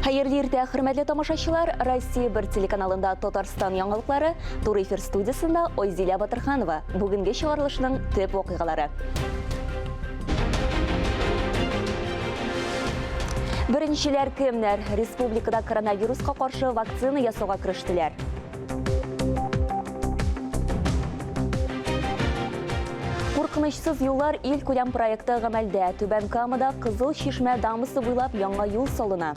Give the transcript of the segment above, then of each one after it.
Хайырлы иртә, хөрмәтле тамашачылар, Россия бер телеканалында Татарстан яңалыклары, Тур эфир студиясында Ойзилә Батырханова. Бүгенге чыгарылышның төп вакыйгалары. Беренчеләр кемнәр? Республикада коронавируска каршы вакцина ясауга кирештеләр. Куркынычсыз юллар ил күләм проекты гамәлдә. Түбән Камада Кызыл Чишмә дамбасы буйлап яңа юл салына.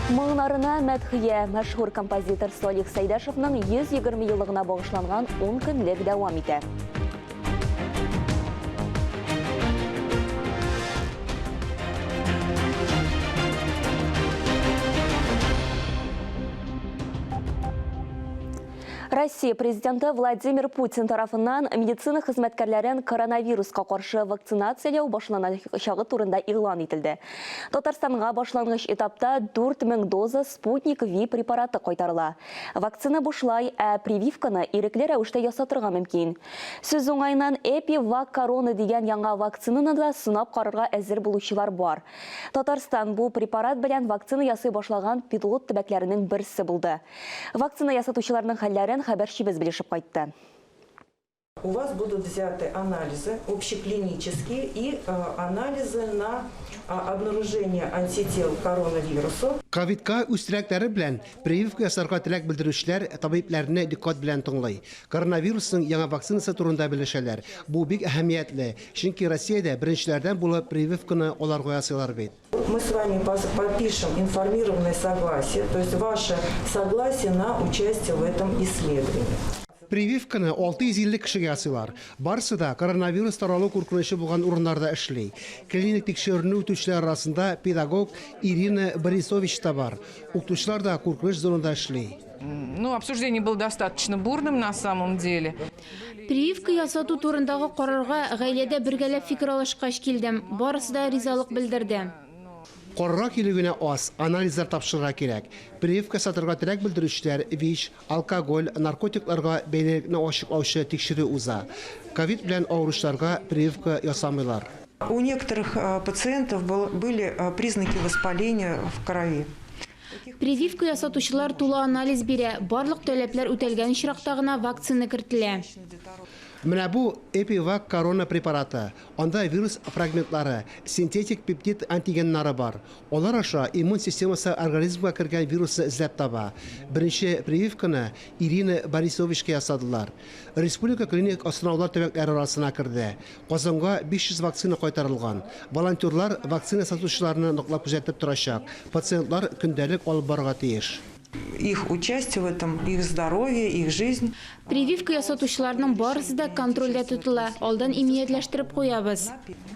Моңнарына мәдхия мәшһүр композитор Солих Сәйдәшевнең 120 еллыгына багышланган 10 көнлек дәвам итә. Россия президенты Владимир Путин тарафынан медицина хезмәткәрләрен коронавируска каршы вакцинацияләү башланачагы турында игълан ителде. Татарстанга башлангыч этапта 4000 доза Спутник V препараты кайтарыла. Вакцина бушлай, прививканы ирекле рәвештә ясатырга мөмкин. Сүз уңайыннан Эпивак Корона дигән яңа вакцинаны да сынап карарга әзер булучылар бар. Татарстан бу препарат белән вакцина ясый башлаган пилот төбәкләренең берсе булды. Вакцина ясатучыларның хәлләрен хәбәрчебез белешеп кайтты. У вас будут взяты анализы общеклинические и анализы на обнаружение антител к коронавирусу. Ковидка үстерәкләре белән прививка ясарга теләк белдерүчеләр табибларны диккать белән тыңлый. Коронавирусның яңа вакцинасы турында белешәләр. Бу бик әһәмиятле, чөнки Россиядә беренчеләрдән булып прививканы аларга ясыйлар бит. Мы с вами подпишем информированное согласие, то есть ваше согласие на участие в этом исследовании. Прививканы 650 кешегә ясыйлар. Барысы да коронавирус таралу куркынычы булган урыннарда эшли. Клиник тикшеренү үтүчеләр арасында педагог Ирина Борисович та бар. Укытучылар да куркыныч зонында эшли. Обсуждение было достаточно бурным на самом деле. Прививка ясату турындагы карарга гаиләдә бергәләп фикер алышкач килдем. Барысы да ризалык белдерде. Корра килүгенә аз, анализлар тапшырырга кирәк. Прививка сатырга теләк белдерүчеләр ВИЧ, алкоголь, наркотикларга бәйлелекне ачыклаучы тикшерү уза. Ковид белән авыручыларга прививка ясамыйлар. У некоторых пациентов были признаки воспаления в крови. Прививка ясатучылар тулы анализ бирә. Барлык таләпләр үтәлгән очракта гына вакцина кертелә. Менә бу Эпивак Корона препараты. Анда вирус фрагментлары, синтетик пептид антигеннары бар. Алар аша иммун системасы организмга кергән вирусны эзләп таба. Беренче прививканы Ирина Борисовичка ясадылар. Республика клиник сынаулар төбәкләре арасына керде. Казанга 500 вакцина кайтарылган. Волонтерлар вакцина сатучыларны ныклап күзәтеп торачак. Пациентлар көндәлек алып барырга тиеш. Их участие в этом, их здоровье, их жизнь. Прививка ясатучыларның барысы да контрольдә тотыла. Алдан иминиятләштереп куябыз.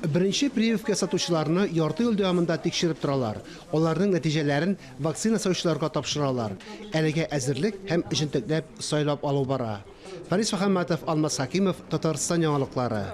Беренче прививка сатучыларны ярты ел дәвамында тикшереп торалар. Аларның нәтиҗәләрен вакцина саучыларга тапшыралар. Әлегә әзерлек һәм җентекләп сайлап алу бара. Фарис Мөхәммәтов, Алмаз Хакимов, Татарстан яңалыклары.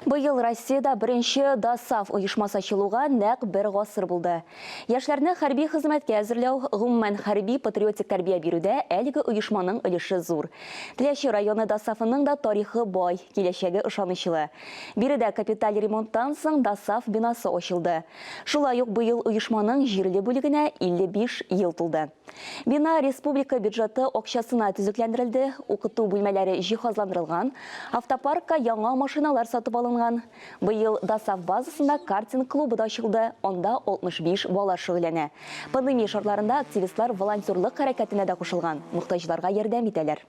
Быел Россиядә беренче ДАСАФ оешмасы ачылуга нәкъ бер гасыр булды. Яшьләрне хәрби хезмәткә әзерләү, гомумән хәрби патриотик тәрбия бирүдә әлеге оешманың өлеше зур. Теләче районы ДАСАФының да тарихы бай, киләчәге ышанычлы. Биредә капиталь ремонттан соң ДАСАФ бинасы ачылды. Шулай ук быел оешманың җирле бүлегенә 55 ел тулды. Бина республика бюджеты акчасына төзекләндерелде, укыту бүлмәләре җиһазландырылган, автопаркка яңа машиналар сатып алынган. Быел ДАСАФ базасында картинг клубы да ачылды, анда 65 бала шөгыльләнә. Пандемия шартларында активистлар волонтерлык хәрәкәтенә дә кушылган, мохтаҗларга ярдәм итәләр.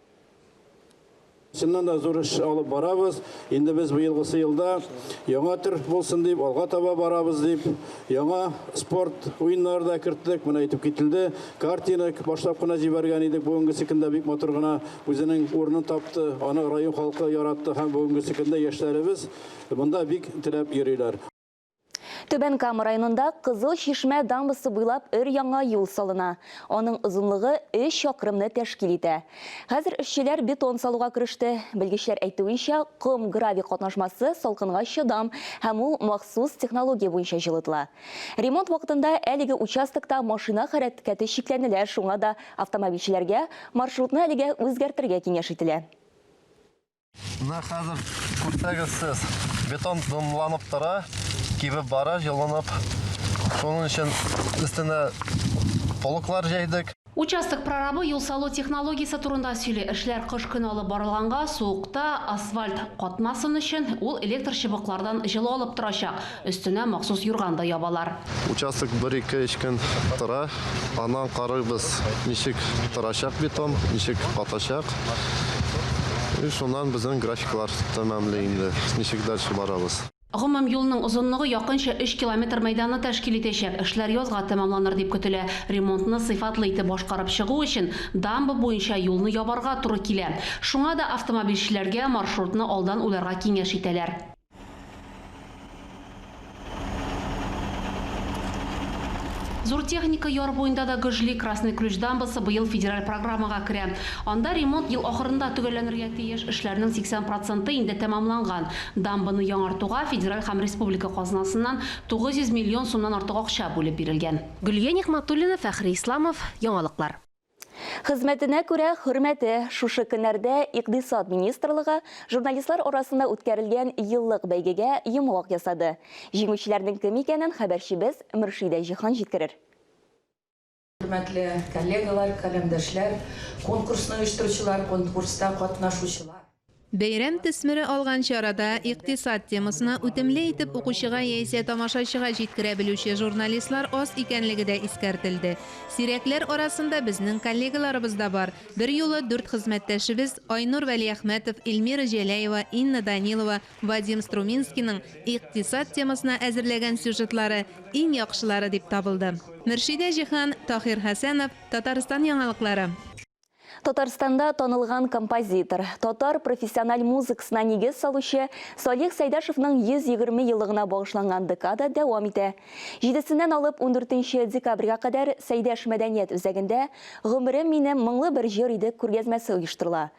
Шуннан да зур эш алып барабыз. Инде без быелгысы елда яңа төр булсын дип, алга таба барабыз дип, яңа спорт уеннары да керттек, менә әйтеп кителде. Картина башлап кына җибәргән идек, бүгенге көндә бик матур гына үзенең урынын тапты, аны район халкы яратты һәм бүгенге көндә яшьләребез монда бик теләп йөриләр. Түбән Кама районында Кызыл Чишмә дамбасы буйлап яңа юл салына. Аның озынлыгы 3 чакрымны тәшкил итә. Хәзер эшчеләр бетон салуга кереште. Белгечләр әйтүенчә, ком гравий катнашмасы салкынга чыдам һәм ул махсус технология буенча җылытыла. Ремонт вакытында әлеге участокта машина хәрәкәте шикләнелә, шуңа да автомобильчеләргә маршрутны әлегә үзгәртергә киңәш ителә. Хәзер күрсәгез сез, бетон дымланып тора. кибеп бара, яланап. Шуның өчен өстенә полыклар җәйдек. Участок прорабы юл салу технологиясы турында сөйле. Эшләр кыш көн алып барылганга, суыкта асфальт катмасын өчен ул электр чыбыклардан җылы алып торачак. Өстенә махсус юрган да ябалар. Участок 1-2 көн тора. Аннан карыйбыз, ничек торачак бетон, ничек катачак. Шуннан безнең графиклар тәмамлый инде. Ничек дальше барабыз. Гомум юлның озынлыгы якынча 3 километр мәйданны тәшкил итәчәк. Эшләр язга тәмамланыр дип көтелә. Ремонтны сыйфатлы итеп башкарып чыгу өчен дамба буенча юлны ябарга туры килә. Шуңа да автомобильчеләргә маршрутны алдан уйларга киңәш итәләр. Зур техника яр буенда да Гыжли Красный Ключ дамбасы быел федераль программага керә. Анда ремонт ел ахырында төгәлләнергә тиеш. Эшләрнең 80% инде тәмамланган. Дамбаны яңартуга федераль һәм республика казнасыннан 900 миллион сумнан артык акча бүлеп бирелгән. Гөлия Нигъмәтуллина, Фәхри Исламов, Яңалыклар. Хезмәтенә күрә хөрмәте. Шушы көннәрдә Икътисад министрлыгы журналистлар арасында үткәрелгән еллык бәйгегә йомгак ясады. Җиңүчеләрнең кем икәнен хәбәрчебез Мөршидә Җихан җиткерер. Хөрмәтле коллегалар, каләмдәшләр, конкурсны оештыручылар, конкурста катнашучылар. Бәйрәм төсмере алган чарада икътисад темасына үтемле итеп укучыга яисә тамашачыга җиткерә белүче журналистлар аз икәнлеге дә искәртелде. Сирәкләр арасында безнең коллегаларыбыз да бар. Бер юлы 4 хезмәттәшебез Айнур Вәлиәхмәтов, Эльмира Җәләева, Инна Данилова, Вадим Струминскийның икътисад темасына әзерләгән сюжетлары иң яхшылары дип табылды. Мөршидә Җихан, Тахир Хәсәнов, Татарстан яңалыклары. Татарстанда танылган композитор, татар профессиональ музыкасына нигез салучы Салих Сәйдәшевнең 120 еллыгына багышланган декада дәвам итә. 7-сеннән алып 14 декабрьгә кадәр Сәйдәш мәдәният үзәгендә "Гомерем минем моңлы бер җыр иде" күргәзмәсе оештырыла.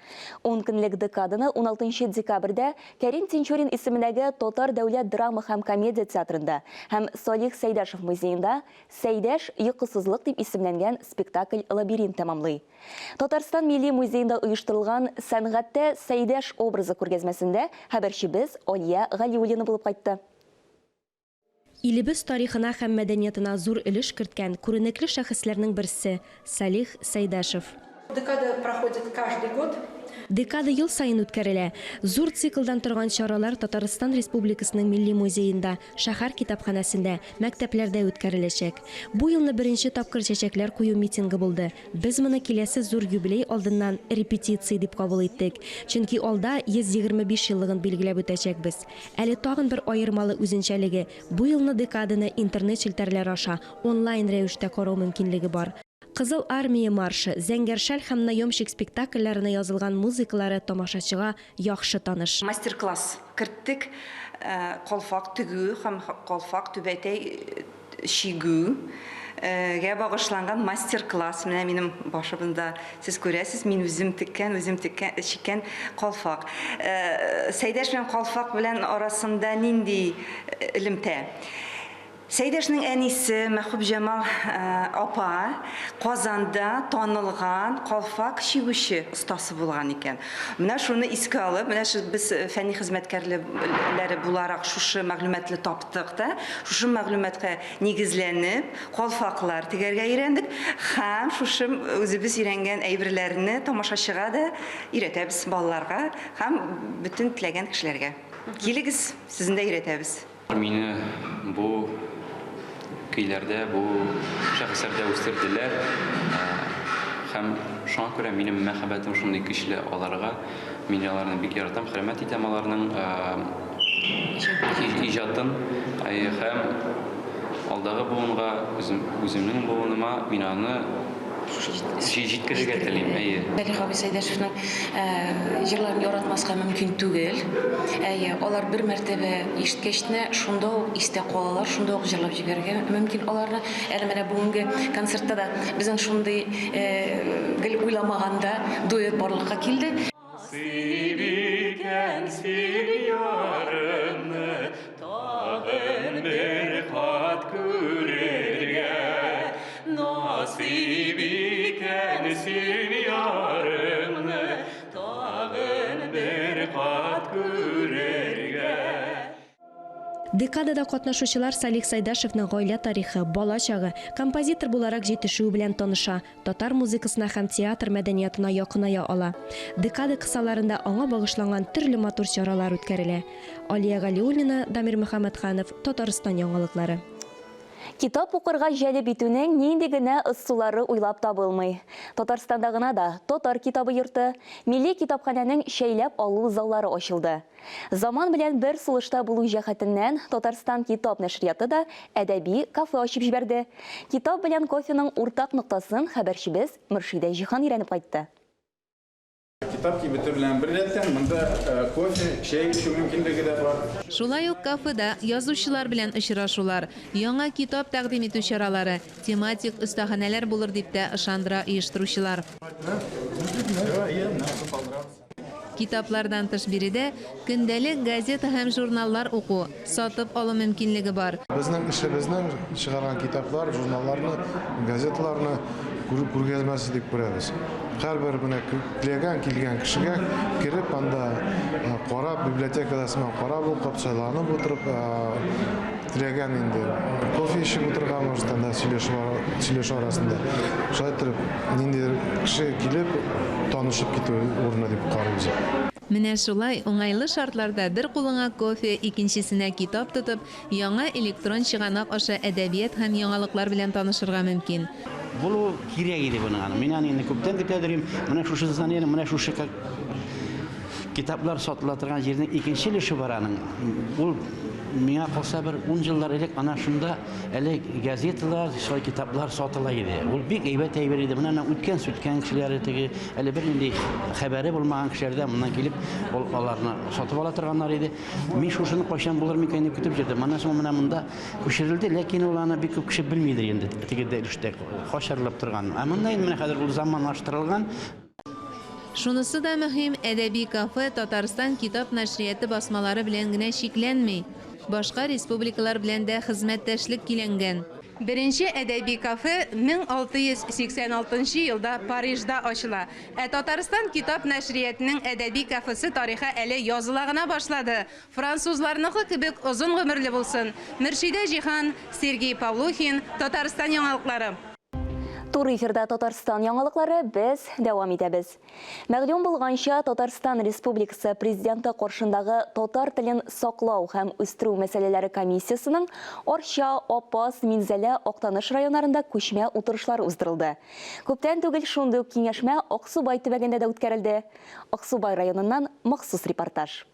10 көнлек декаданы 16 декабрьдә Кәрим Тинчурин исемендәге Татар дәүләт драма һәм комедия театрында һәм Салих Сәйдәшев музеенда "Сәйдәш йокысызлык" дип исемләнгән спектакль лабиринт тәмамлый. Татарстан Милли музейында оештырылган сәнгатьтә Сәйдәш образы күргәзмәсендә хәбәрчебез Алия Галиуллина булып кайтты. Илебез тарихына һәм мәдәниятына зур өлеш керткән күренекле шәхесләрнең берсе Салих Сәйдәшев. Декада проходит каждый год. Декада ел сайын үткәрелә. Зур циклдан торган чаралар Татарстан Республикасының Милли музеенда, шәһәр китапханәсендә, мәктәпләрдә үткәреләчәк. Бу елны беренче тапкыр чәчәкләр кую митинги булды. Без моны киләсе зур юбилей алдыннан репетиция дип кабул иттек. Чөнки алда 125 еллыгын билгеләп үтәчәкбез. Әле тагын бер аермалы үзенчәлеге. Бу елны декаданы интернет челтәрләре аша онлайн рәвештә карау мөмкинлеге бар. Кызыл армия маршы, Зәңгәршәл һәм Наемщик спектакльләренә язылган музыкалары тамашачыга яхшы таныш. Мастер-класс керттек, калфак тегү һәм калфак түбәтәй шигү гә багышланган мастер-класс. Менә минем башыбында сез күрәсез, мин үзем теккән шиккән калфак. Сәйдәш белән калфак белән арасында нинди элемтә? Сәйдәшнең әнисе Мәхүб Җамал апа Казанда танылган калфак шигүче остасы булган икән. Менә шуны искә алып, менә без фәнни хезмәткәрләре буларак шушы мәгълүматлы таптык та, шушы мәгълүматка нигезләнеп, калфаклар тегәргә өйрәндек һәм шушы үзебез өйрәнгән әйберләрне тамашачыга да өйрәтәбез балаларга һәм бүтән теләгән кешеләргә. Килегез, сезне дә өйрәтәбез. Мине бу көйләрдә, бу шәхесләрдә үстерделәр. Һәм шуңа күрә минем мәхәббәтем шундый көчле аларга. Мин аларны бик яратам, хөрмәт итәм аларның иҗатын. Һәм алдагы буынга, үземнең буыныма мин аны җиткерергә телим. Салих абый Сәйдәшевнең җырларын яратмаска мөмкин түгел. Алар бер мәртәбә ишеткәчне шунда ук истә калалар, шунда ук җырлап җибәргә мөмкин аларны. Әле менә бүгенге концертта да безнең шундый гел уйламаганда дуэт барлыкка килде. Декадада катнашучылар Салих Сайдашевның гаилә тарихы, бала чагы, композитор буларак җитешүе белән таныша, татар музыкасына һәм театр мәдәниятына якыная ала. Декада кысаларында аңа багышланган төрле матур чаралар үткәрелә. Алия Галиуллина, Дамир Мөхәммәдханов, Татарстан яңалыклары. Китап укырга җәлеп итүнең нинди генә ысуллары уйлап табылмый. Татарстанда гына да Татар китабы йорты, милли китапханәнең шәйләп алу заллары ачылды. Заман белән бер сулышта булу җәһәтеннән Татарстан китап нәшрияты да әдәби кафе ачып җибәрде. Китап белән кофеның уртак ноктасын хәбәрчебез Мөршидә Җихан өйрәнеп кайтты. Китап кибете белән бер рәттән монда кофе, чәй эчү мөмкинлеге дә бар. Шулай ук кафеда язучылар белән очрашулар, яңа китап тәкъдим итү чаралары, тематик остаханәләр булыр дип тә ышандыра оештыручылар. Китаплардан тыш биредә көндәлек газета һәм журналлар уку, сатып алу мөмкинлеге бар. Безнең эшебезнең чыгарган китаплар, журналларны, газетларны күргәзмәсе дип күрәбез. Һәрбер менә теләгән килгән кешегә кирип анда карап, библиотекада сыман карап укып, сайланып утырып, теләгән инде кофе эчеп утырган вакытта сөйләшү арасында. Шулай итеп, ниндидер кеше килеп танышып китү урыны дип карыйбыз. Менә шулай уңайлы шартларда бер кулыңа кофе, икенчесенә китап тотып, яңа электрон чыганак аша әдәбият һәм яңалыклар белән танышырга мөмкин. Булу кирәк иде буның аны. Мин аны инде күптән көтәдерим. Менә шушы занятие, менә шушы китаплар сатыла торган җирнең икенче өлеше бар аның. Ул миңа калса бер 10 еллар элек ана шунда әле газеталар, шулай китаплар сатыла иде. Ул бик әйбәт иде. Менә үткән кешеләр теге әле бер нинди хәбәре булмаган кешеләрдән моннан килеп аларны сатып ала торганнар иде. Мин шушыны кайчан булыр микән дип көтеп җирдем. Моннан соң менә монда күчерелде, ләкин ул аны бик күп кеше белмидер инде. Теге дәрештә хашарлап торган. Ә монда инде менә хәзер ул заманлаштырылган. Шунысы да мөһим, әдәби кафе Татарстан китап нәшрияты басмалары белән генә шикләнми. Башка республикалар белән дә хезмәттәшлек киләнгән. Беренче әдәби кафе 1686 елда Парижда ачыла. Татарстан китап нәшриятының әдәби кафесі тарихы әле языла гына башлады. Французларныкы кебек озын гомерле булсын. Мөршидә Җихан, Сергей Павлухин, Татарстан яңалыклары. Тур эфирда Татарстан яңалыклары без дәвам итәбез. Мәгълүм булганча, Татарстан Республикасы президенты каршындагы татар телен саклау һәм үстерү мәсьәләләре комиссиясының Орча, Апас, Минзәлә, Актаныш районнарында күчмә утырышлары уздырылды. Күптән түгел шундый ук киңәшмә Аксубай төбәгендә дә үткәрелде. Аксубай районыннан махсус репортаж.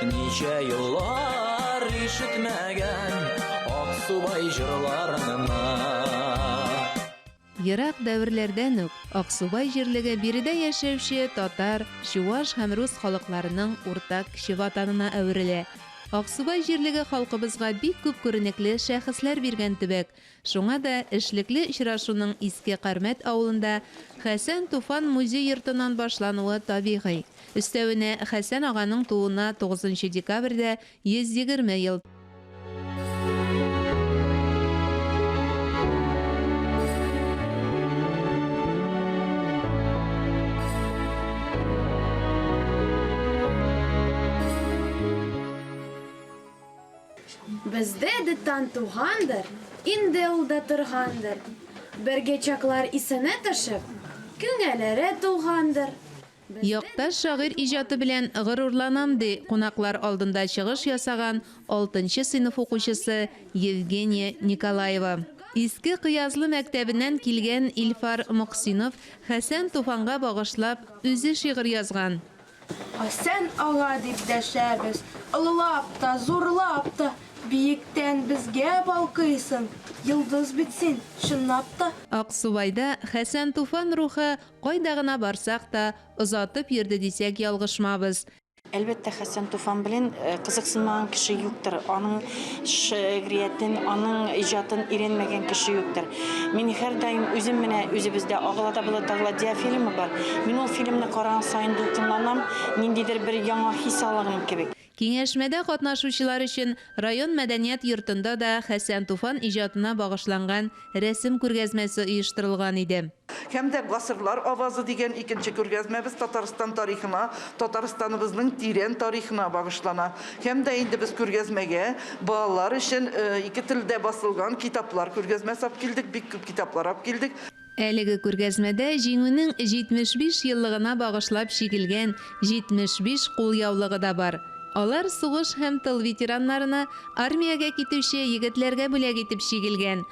Ничә еллар ишетмәгән Аксубай җырларына. Ерак дәверләрдән үк Аксубай җирлеге биредә яшәүче татар, чуаш һәм рус халыкларының уртак кеше ватанына әверелә. Аксубай җирлеге халкыбызга бик күп күренекле шәхесләр биргән төбәк. Шуңа да эшлекле очрашуның Иске Кәрмәт авылында Хәсән Туфан музей йортыннан башлануы табигый. Өстәвенә Хәсән аганың тууына 9 декабрьдә 120 ел. Бездә деттан тугандыр, инде ул да торгандыр. Бергә чаклар исенә төшеп, күңелләре тугандыр. Якташ шагыйрь иҗаты белән горурланам ди кунаклар алдында чыгыш ясаган 6 сыйныф укучысы Евгения Николаева. Иске Кыязлы мәктәбеннән килгән Илфар Мөхсинов Хәсән Туфанга багышлап үзе шигырь язган. Хәсән ага дип дәшәбез, олылап та, зурлап та, биектән безгә балкыйсың, йолдыз бит син, чынлап та. Аксубайда Хәсән Туфан рухы кайда гына барсак та озатып йөрде дисәк ялгышмабыз. Әлбәттә, Хәсән Туфан белән кызыксынмаган кеше юктыр. Аның шигъриятен, аның иҗатын өйрәнмәгән кеше юктыр. Мин һәр даим үзем менә үзебездә Аглада Балатагладия фильмы бар. Мин ул фильмны караган саен дулкынланам, ниндидер бер яңа хис алган кебек. Киңәшмәдә катнашучылар өчен район мәдәният йортында да Хәсән Туфан иҗатына багышланган рәсем күргәзмәсе оештырылган иде. Hem de Gasırlar Avazı деген ikinci көргәзмәбез Татарстан тарихына, Татарстаныбызның тирән тарихына багышлана. Hem de инде без күргәзмәгә балалар өчен ике телдә басылган китаплар күргәзмәсе алып килдек, бик күп китаплар алып килдек. Әлеге күргәзмәдә җиңүнең 75 еллыгына багышлап шигелгән 75 кулъяулыгы да бар. Алар сугыш һәм тыл ветераннарына, армиягә китүче егетләргә бүләк итеп шигелгән.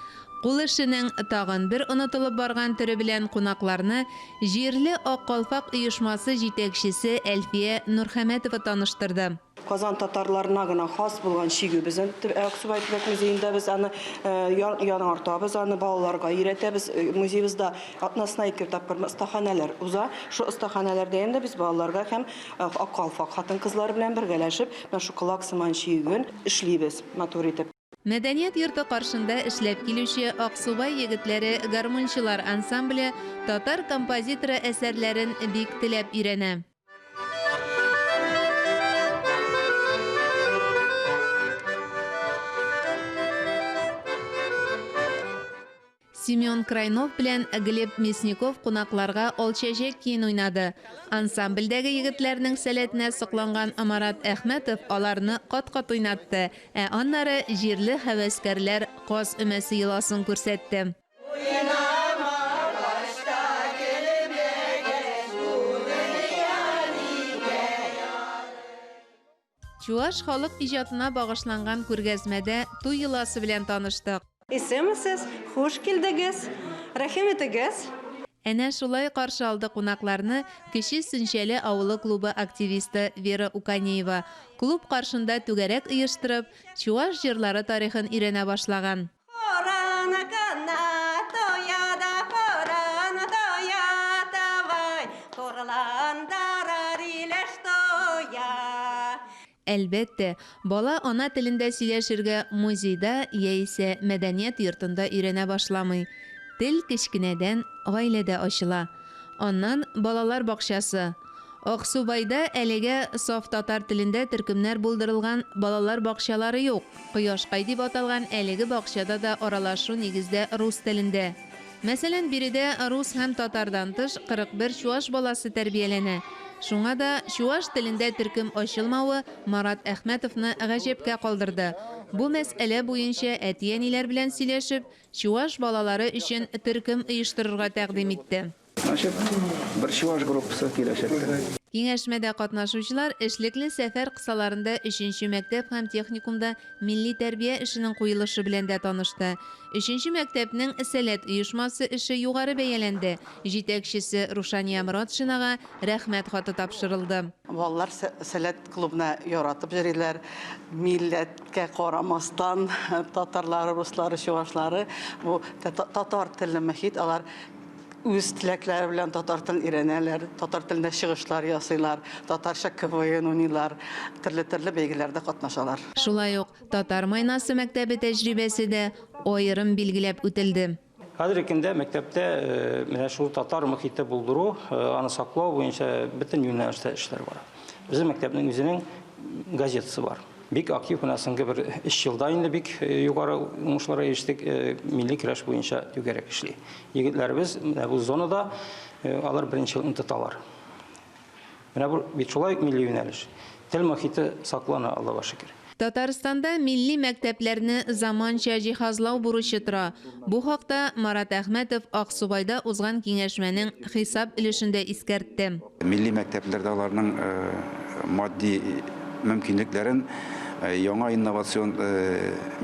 Кул эшенең тагын бер онытылып барган төре белән кунакларны җирле Ак Калфак оешмасы җитәкчесе Әлфия Нурхәмәтова таныштырды. Казан татарларына гына хас булган шигү безнең Аксубай төбәк музеенда без аны яңартабыз, аны балаларга өйрәтәбез. Музеебызда атнасына 2 тапкыр остаханәләр уза. Шу остаханәләрдә инде біз балаларга һәм Ак Калфак хатын-кызлар белән бергәләшеп, шу кылак сыман шигүн эшлибез, матур итеп. Мәдәният йорты каршында эшләп килүче Аксубай егетләре гармунчылар ансамбле татар композиторы әсәрләрен бик теләп өйрәнә. Семен Крайнов белән Глеб Мясников кунакларга Алчәҗәк киен уйнады. Ансамбльдәге егетләрнең сәләтенә сокланган Марат Әхмәтов аларны кат-кат уйнатты, аннары җирле һәвәскәрләр каз өмәсе йоласын күрсәтте. Чуаш халык иҗатына багышланган күргәзмәдә туй йоласы белән таныштык. Исемсез, хуш килдегез, рәхим итегез. Әнә шулай каршы алды кунакларны Кече Сүнчәле авылы клубы активисты Вера Уканеева. Клуб каршында түгәрәк оештырып, чуаш җырлары тарихын өйрәнә башлаган. Әлбәттә, бала ана телендә сөйләшергә музейда яисә мәдәният йортында өйрәнә башламый. Тел кечкенәдән гаиләдә ачыла. Аннан балалар бакчасы. Аксубайда әлегә саф татар телендә төркемнәр булдырылган балалар бакчалары юк. Кояшкай дип аталган әлеге бакчада да аралашу нигездә рус телендә. Мәсәлән, биредә рус һәм татардан тыш 41 чуаш баласы тәрбияләнә. Шуңа да чуаш телендә төркем ачылмавы Марат Әхмәтовны гаҗәпкә калдырды. Бу мәсьәлә буенча әти-әниләр белән сөйләшеп, чуаш балалары өчен төркем оештырырга тәкъдим итте. Бер чуаш группасы киләчәктә. Киңәшмәдә катнашучылар эшлекле сәфәр кысаларында 3нче мәктәп һәм техникумда милли тәрбия эшенең куелышы белән дә танышты. 3нче мәктәпнең сәләт оешмасы эше югары бәяләнде. Җитәкчесе Рушания Моратшинага рәхмәт хаты тапшырылды. Балалар сәләт клубына яратып йөриләр. Милләткә карамастан татарлары, руслары, чуашлары бу татар телле мөхит алар үз теләкләре белән татар телен өйрәнәләр, татар телендә чыгышлар ясыйлар, татарча КВН уйныйлар, төрле бәйгеләрдә катнашалар. Шулай ук татар майнасы мәктәбе тәҗрибәсе дә аерым билгеләп үтелде. Хәзерге көндә мәктәптә менә шул татар мөхите булдыру, аны саклау буенча бөтен юнәлештә эшләр бар. Безнең мәктәпнең үзенең газетасы бар. Бик актив соңгы бер 3 елда инде бик югары уңышларга ирештек, милли көрәш буенча түгәрәк эшли. Егетләребез менә бу зонада алар беренче тоталар. Менә бу бит шулай милли юнәлеш. Тел мөхите саклана, Аллаһка шөкер. Татарстанда милли мәктәпләрне заманча җиһазлау бурычы тора. Бу хакта Марат Әхмәтов Аксубайда узган киңәшмәнең хисап өлешендә искәртте. Милли мәктәпләрдә аларның матди мөмкинлекләрен яңа инновацион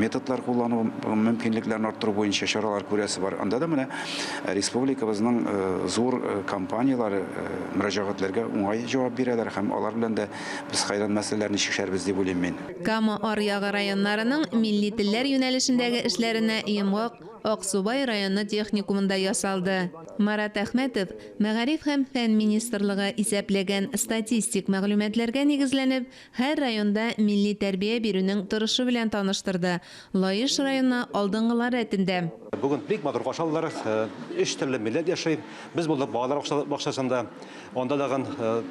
методлар куллану мөмкинлекләрен арттыру буенча чаралар күрәсе бар. Анда да менә республикабызның зур компаниялары мөрәҗәгатьләргә уңай җавап бирәләр һәм алар белән дә без кайдан мәсьәләләрне чишәрбез дип уйлыйм мин. Кама Аръягы районнарының милли телләр юнәлешендәге эшләренә йомгак Аксубай районы техникумында ясалды. Марат Әхмәтов Мәгариф һәм фән министрлыгы исәпләгән статистик мәгълүматларга нигезләнеп, һәр районда милли тәрбия бирүнең торышы белән таныштырды. Лаеш районы алдынгылар рәтендә. Бүген бик матур кашалар, 3 төрле милләт яши. Без булды балалар бакчасында, анда дагы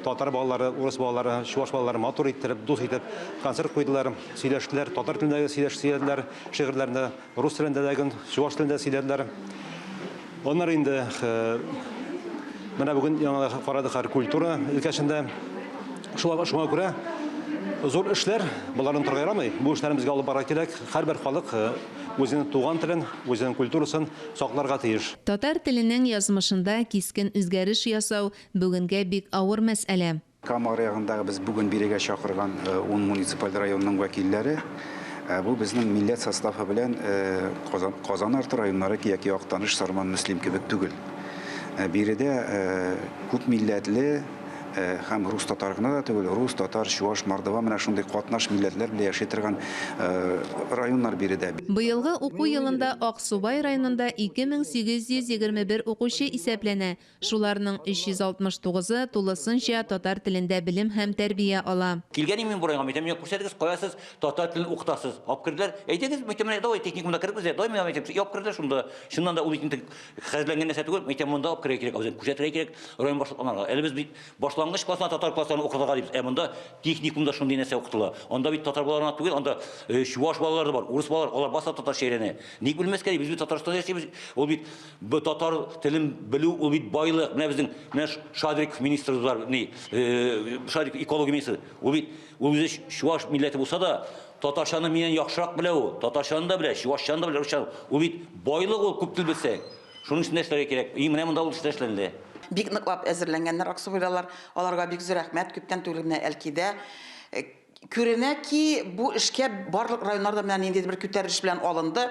татар балалары, урыс балалары, чуаш балалары матур иттереп, дус итеп концерт куйдылар, сөйләштеләр, татар телендә сөйләштеләр, шигырьләрне рус телендә дә, чуаш телендә сөйләделәр. Onlar инде менә бүген яңа карадык культура өлкәсендә. Шуңа күрә зур эшләр буларны торга ярамый. Бу эшләрне безгә алып бара кирәк. Һәрбер халык үзенең туган телен, үзенең культурасын сакларга тиеш. Татар теленең язмышында кискен үзгәреш ясау бүгенгә бик авыр мәсьәлә. Кама районындагы без бүген бирегә чакырган 10 муниципаль районның вәкилләре бу безнең милләт составы белән Казан арты районнары яки Актаныш, Сарман, Мөслим кебек түгел. Биредә күп милләтле һәм рус татар гына да түгел, рус, татар, чуаш, мордва менә шундый катнаш милләтләр белән яши торган районнар биредә. Быелгы уку елында Аксубай районында 2821 укучы исәпләнә. Шуларның 369-ы тулысынча татар телендә белем һәм тәрбия ала. Килгән мин бурайга мәктәпкә күрсәтегез, каясыз татар телен укытасыз. Алып керделәр. Әйтегез, мәктәпне давай техникумда кереп үзә, давай мәктәпкә алып керделәр шунда. Шуннан да ул икенче хәзерләнгән нәрсә түгел, мәктәпмендә алып керә кирәк, үзен күрсәтергә кирәк. Район башлыкларга. Әле без бит башлангыч классна татар классларын укытырга дибез. Монда техникумда шундый нәрсә укытыла. Анда бит татар балаларына түгел, анда чуаш балалар да бар, урыс балалар, алар баса татар шәйрәне. Ник белмәскә, без бит Татарстанда яшибез. Ул бит татар телен белү, ул бит байлык. Менә безнең Шадрик министрыбыз бар, Шадрик экология министры. Ул бит үзе чуаш милләте булса да, татарчаны менен яхшырак белә ул. Татарчаны да белә, чуашчаны да белә, русчаны. Ул бит байлык, ул күп тел белсә. Шуның өчен эшләргә кирәк. Менә монда ул эшләнде. Бик ныклап әзерләнгәннәр Аксубайлар, аларга бик зур рәхмәт, күптән түгел менә Әлкидә. Күренә ки, бу эшкә барлык районнарда менә ниндидер бер күтәрелеш белән алынды.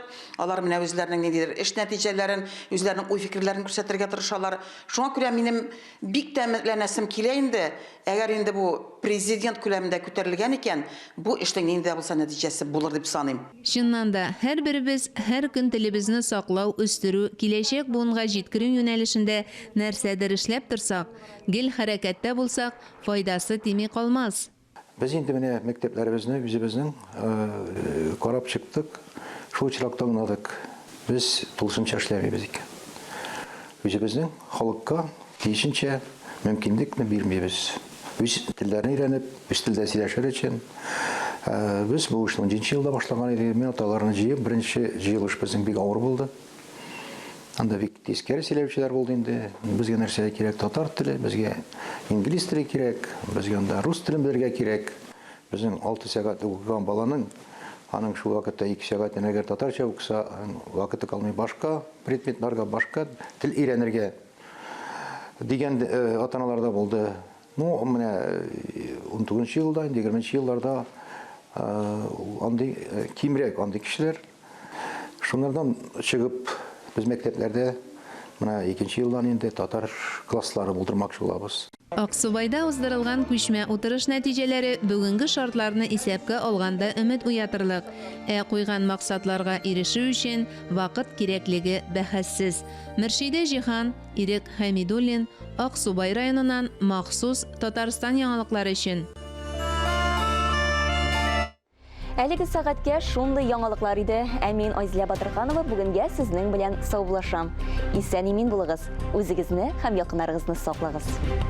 Алар менә үзләренең ниндидер эш нәтиҗәләрен, үзләренең уй фикерләрен күрсәтергә тырышалар. Шуңа күрә минем бик тәмәкләнәсем килә инде. Әгәр инде бу президент күләмендә күтәрелгән икән, бу эшнең нинди булса нәтиҗәсе булыр дип саныйм. Чыннан да, һәрберебез һәр көн телебезне саклау, үстерү, киләчәк буынга җиткерү юнәлешендә нәрсәдер эшләп торсак, гел хәрәкәттә булсак, файдасы тими калмас. Biz indi менә мәктәпләребезне, үзебезнең карап чыктык, шул чиракта гынадык. Без тулысынча эшләмибез икән. Үзебезнең халыкка тиешенчә мөмкинлекне бирмибез. Үз телләрне өйрәнеп, үз телдә сөйләшер өчен без бу эшне 10нчы елда башлаган идек. Мен аталарны җыеп, беренче җыелыш безнең бик авыр булды. Анда бик тискәре сөйләүчеләр булды инде. Безгә нәрсә кирәк? Татар теле, безгә инглиз теле кирәк, безгә анда рус телен белергә кирәк. Безнең 6 сәгать укыган баланың аның шул вакытта 2 сәгатен әгәр татарча укыса, вакыты калмый башка предметларга, башка тел өйрәнергә дигән ата-аналарда булды. Ну, менә 19нчы елда, 20нчы елларда андый кимрәк андый кешеләр шуннардан чыгып biz мәктәпләрдә менә 2нчы елдан инде татар класслары булдырмакчы булабыз. Аксубайда уздырылган күчмә утырыш нәтиҗәләре бүгенге шартларны исәпкә алганда өмет уятырлык. Куйган максатларга ирешү өчен вакыт кирәклеге бәхәссез. Мөршидә Җиһан, Ирек Хәмидуллин, Аксубай районыннан махсус Татарстан яңалыклары өчен. Әлеге сәгатькә шундый яңалыклар иде. Әмин Айзилә Батырханова бүгенгә сезнең белән саубуллашам. Исән-имин булыгыз. Үзегезне һәм якыннарыгызны саклагыз.